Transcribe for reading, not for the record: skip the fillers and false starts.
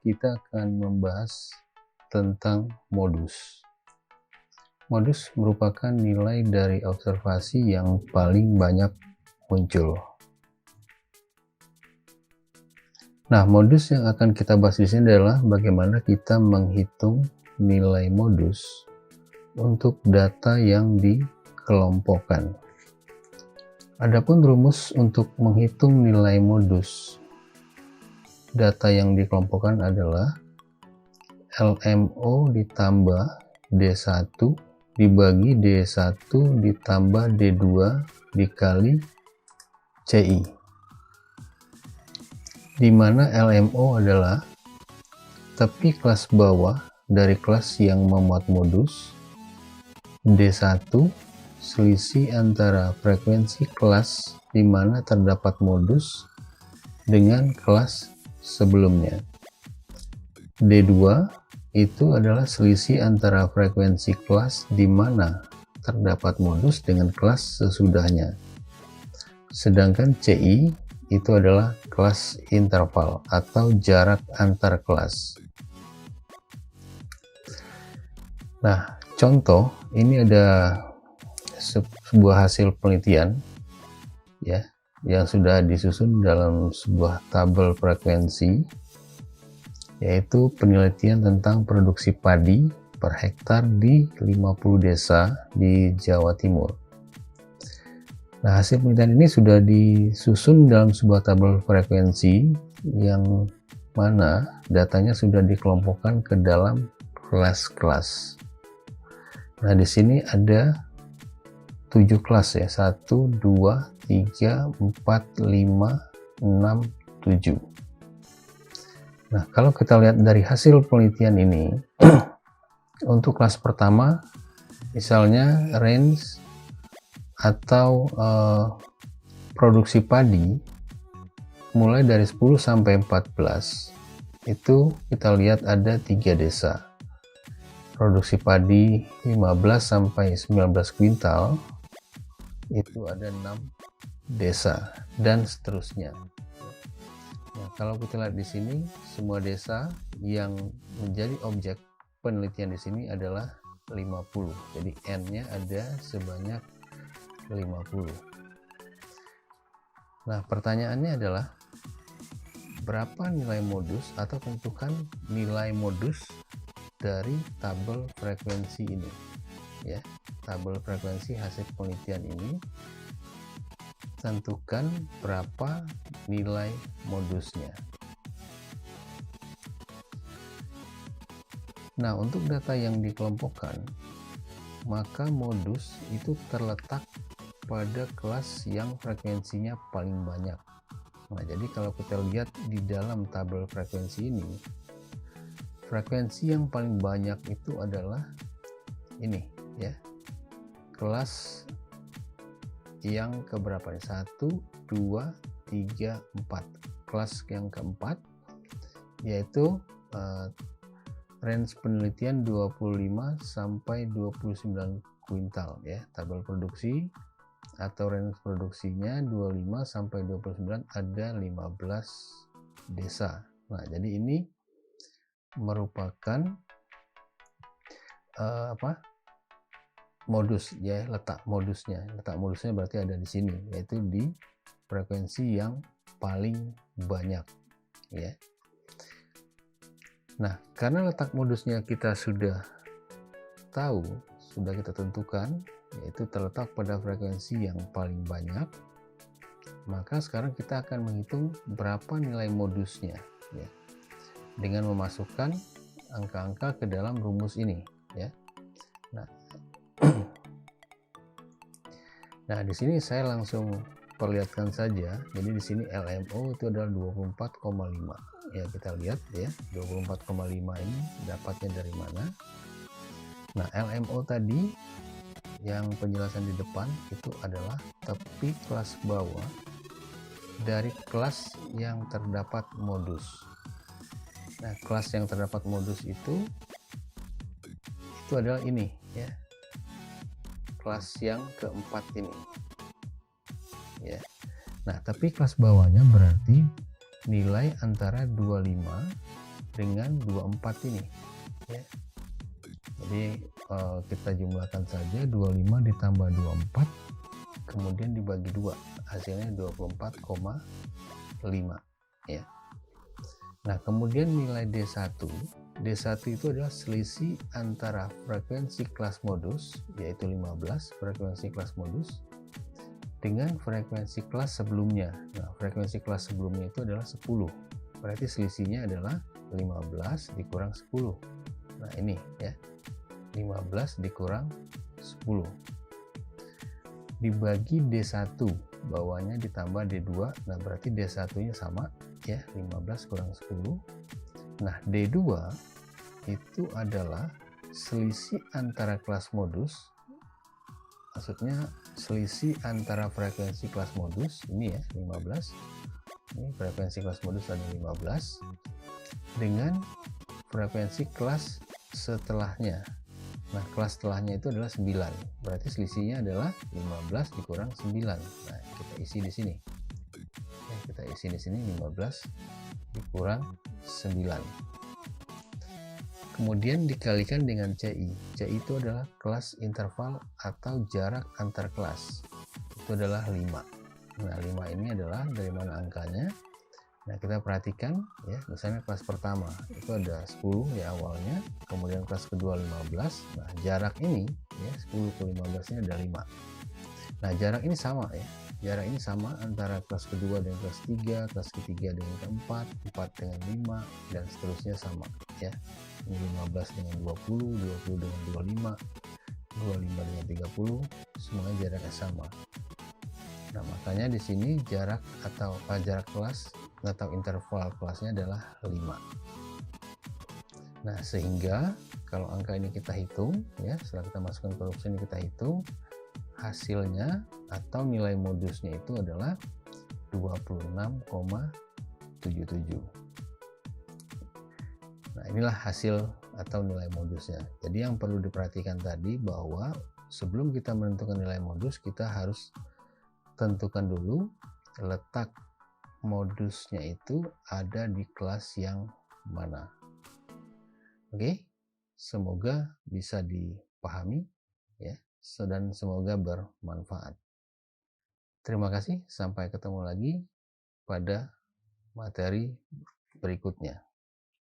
kita akan membahas tentang modus. Modus merupakan nilai dari observasi yang paling banyak muncul. Nah, modus yang akan kita bahas di sini adalah bagaimana kita menghitung nilai modus untuk data yang dikelompokkan. Adapun rumus untuk menghitung nilai modus data yang dikelompokkan adalah LMO ditambah D1 dibagi D1 ditambah D2 dikali CI, di mana LMO adalah tepi kelas bawah dari kelas yang memuat modus, D1 selisih antara frekuensi kelas di mana terdapat modus dengan kelas sebelumnya. D2 itu adalah selisih antara frekuensi kelas di mana terdapat modus dengan kelas sesudahnya. Sedangkan CI itu adalah kelas interval atau jarak antar kelas. Nah, contoh ini ada sebuah hasil penelitian ya yang sudah disusun dalam sebuah tabel frekuensi, yaitu penelitian tentang produksi padi per hektar di 50 desa di Jawa Timur. Nah, hasil penelitian ini sudah disusun dalam sebuah tabel frekuensi yang mana datanya sudah dikelompokkan ke dalam kelas-kelas. Nah, di sini ada 7 kelas ya, 1, 2, 3, 4, 5, 6, 7. Nah, kalau kita lihat dari hasil penelitian ini, untuk kelas pertama, misalnya range atau produksi padi mulai dari 10 sampai 14, itu kita lihat ada 3 desa. Produksi padi 15 sampai 19 kuintal, itu ada 6 desa dan seterusnya. Nah, kalau kita lihat di sini, semua desa yang menjadi objek penelitian di sini adalah 50. Jadi N-nya ada sebanyak 50. Nah, pertanyaannya adalah berapa nilai modus atau tentukan nilai modus dari tabel frekuensi ini ya. Tabel frekuensi hasil penelitian ini, tentukan berapa nilai modusnya. Nah, untuk data yang dikelompokkan, maka modus itu terletak pada kelas yang frekuensinya paling banyak. Nah, jadi kalau kita lihat di dalam tabel frekuensi ini, frekuensi yang paling banyak itu adalah ini ya, kelas yang keberapa nih? 1, 2, 3, 4. Kelas yang keempat yaitu range penelitian 25 sampai 29 kuintal ya. Tabel produksi atau range produksinya 25 sampai 29, ada 15 desa. Nah, jadi ini merupakan modus ya, letak modusnya berarti ada di sini, yaitu di frekuensi yang paling banyak ya. Nah, karena letak modusnya kita sudah tahu, sudah kita tentukan, yaitu terletak pada frekuensi yang paling banyak, maka sekarang kita akan menghitung berapa nilai modusnya ya, dengan memasukkan angka-angka ke dalam rumus ini ya. Nah, di sini saya langsung perlihatkan saja. Jadi di sini LMO itu adalah 24,5. Ya, kita lihat ya, 24,5 ini dapatnya dari mana? Nah, LMO tadi yang penjelasan di depan itu adalah tepi kelas bawah dari kelas yang terdapat modus. Nah, kelas yang terdapat modus itu adalah ini ya, kelas yang keempat ini ya. Nah, tapi kelas bawahnya berarti nilai antara 25 dengan 24 ini ya. Jadi kita jumlahkan saja 25 ditambah 24 kemudian dibagi 2, hasilnya 24,5 ya. Nah, kemudian nilai D1 itu adalah selisih antara frekuensi kelas modus yaitu 15 frekuensi kelas modus dengan frekuensi kelas sebelumnya. Nah, frekuensi kelas sebelumnya itu adalah 10, berarti selisihnya adalah 15 dikurang 10. Nah, ini ya, 15 dikurang 10 dibagi D1, bawahnya ditambah D2. Nah, berarti D1 nya sama ya, 15 kurang 10. Nah, D2 itu adalah selisih antara kelas modus, maksudnya selisih antara frekuensi kelas modus ini ya, 15, ini frekuensi kelas modus ada 15 dengan frekuensi kelas setelahnya. Nah, kelas setelahnya itu adalah 9, berarti selisihnya adalah 15 dikurang 9. Nah, kita isi di sini ya, kita isi di sini 15 dikurang 9, kemudian dikalikan dengan CI. CI itu adalah kelas interval atau jarak antar kelas, itu adalah 5. Nah, 5 ini adalah dari mana angkanya? Nah, kita perhatikan ya, misalnya kelas pertama itu ada 10 ya awalnya, kemudian kelas kedua 15. Nah, jarak ini ya, 10 ke 15 ini ada 5. Nah, jarak ini sama ya, jarak ini sama antara kelas kedua dengan kelas 3, kelas ketiga dengan keempat, 4 dengan 5, dan seterusnya sama ya. Ini 15 dengan 20, 20 dengan 25, 25 dengan 30, semuanya jaraknya sama. Nah, makanya di sini jarak atau jarak kelas atau interval kelasnya adalah 5. Nah, sehingga kalau angka ini kita hitung ya, setelah kita masukkan ke rumus ini kita hitung, hasilnya atau nilai modusnya itu adalah 26,77. Nah, inilah hasil atau nilai modusnya. Jadi yang perlu diperhatikan tadi bahwa sebelum kita menentukan nilai modus, kita harus tentukan dulu letak modusnya itu ada di kelas yang mana. Oke, semoga bisa dipahami ya, dan semoga bermanfaat. Terima kasih, sampai ketemu lagi pada materi berikutnya.